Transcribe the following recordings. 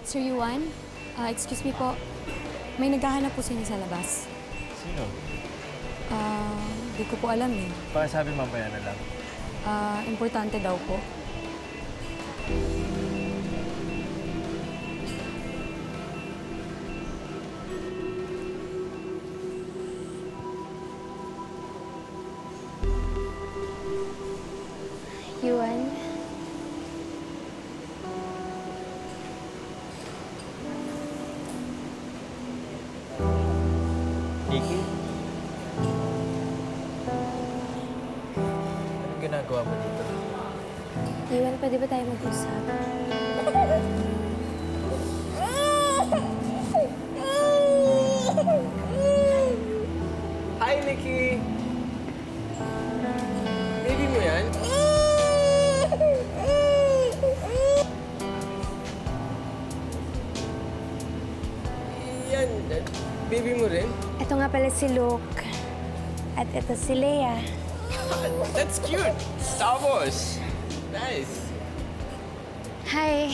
Sir Yuan, excuse me po. May naghahanap po sa inyo sa labas. Sino? Di ko po alam eh. Baka sabi mamaya na lang. Importante daw po. Yuan, Nikki? Anong ginagawa mo dito? Yuan, pwede ba tayo mag-usap? Hi, Nikki! Baby mo yan? Yan, baby mo rin? Ito nga pala si Luke. At ito si Leia. That's cute! Star Wars! Nice! Hi,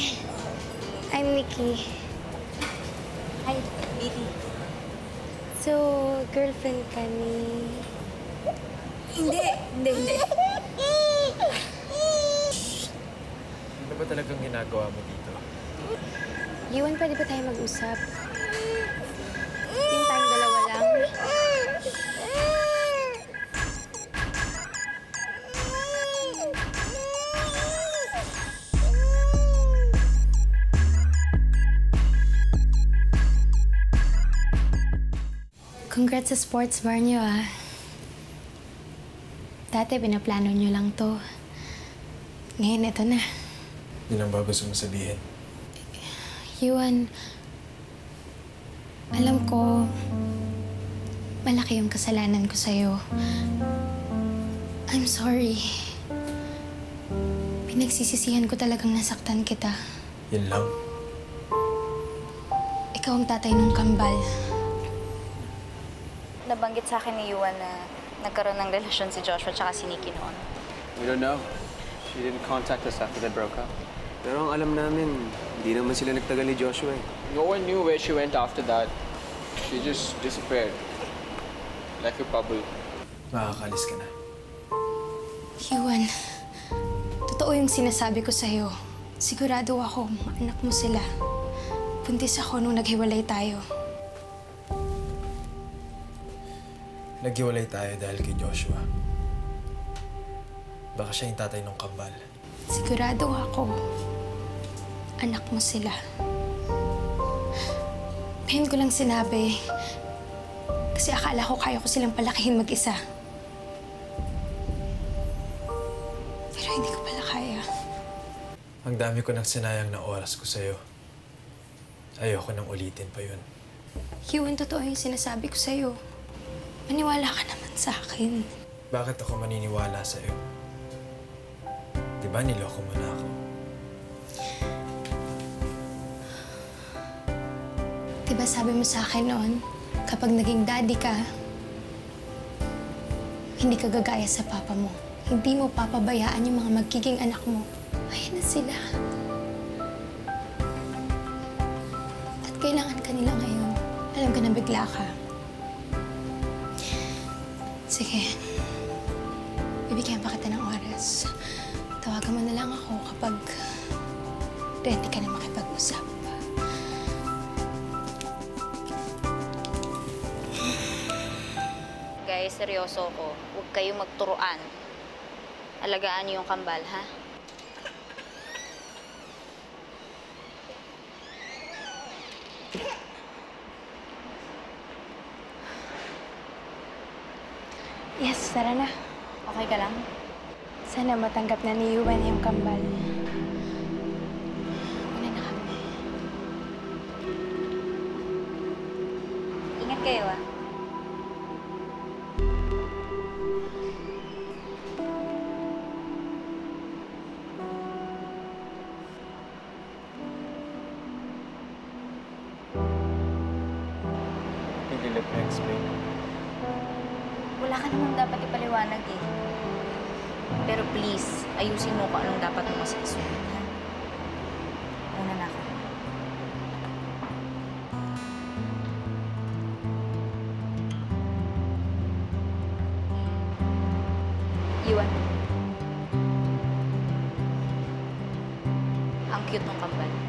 I'm Nikki. Hi, Didi. So, girlfriend ka ni... Hindi. Ano ba talagang ginagawa mo dito? Yuan, pwede ba tayo mag-usap? Yung tayong dalawa lang. Congrats sa sports bar niyo, ah. Dati, pinaplano niyo lang to. Ngayon, ito na. Yun ang ba gusto mo sabihin? Yuan, alam ko, malaki yung kasalanan ko sa'yo. I'm sorry. Pinagsisisihan ko talagang nasaktan kita. Yun lang? Ikaw ang tatay ng kambal. Nabanggit sa akin ni Yuan na nagkaroon ng relasyon si Joshua at si Nikki noon. We don't know. She didn't contact us after they broke up. Pero ang alam namin, hindi naman sila nagtagal ni Joshua eh. No one knew where she went after that. She just disappeared. Like a bubble. Makakalis ka na. Yuan, totoo yung sinasabi ko sa'yo. Sigurado ako, anak mo sila. Buntis ako nung naghiwalay tayo. Naghiwalay tayo dahil kay Joshua. Baka siya yung tatay ng kambal. Sigurado ako, anak mo sila. Ngayon ko lang sinabi, kasi akala ko kaya ko silang palakihin mag-isa. Pero hindi ko pala kaya. Ang dami ko nang sinayang na oras ko sa'yo. Ayoko nang ulitin pa yun. Yuan, totoo yung sinasabi ko sa'yo. Maniwala ka naman sa akin. Bakit ako maniniwala sa'yo? Di ba niloko mo na ako? Diba sabi mo sa akin noon, kapag naging daddy ka, hindi ka gagaya sa papa mo. Hindi mo papabayaan yung mga magiging anak mo. Ayan na sila. At kailangan ka nila ngayon. Alam ka na bigla ka. Sige. Bibigyan pa kita ng oras. Tawagan mo na lang ako kapag ready ka na makipag-usap. Guys, seryoso ko. Huwag kayong magturuan. Alagaan niyo yung kambal, ha? Yes, tara na. Okay ka lang? Sana matanggap na ni Yuan yung kambal. Una na kami. Ingat kayo, ah. Hindi let me explain. Wala ka namang dapat ipaliwanag, eh. Pero please, ayusin mo kung anong dapat mo kasi isunod, ha? Una na ako. Iwan mo. Ang cute ng kambal.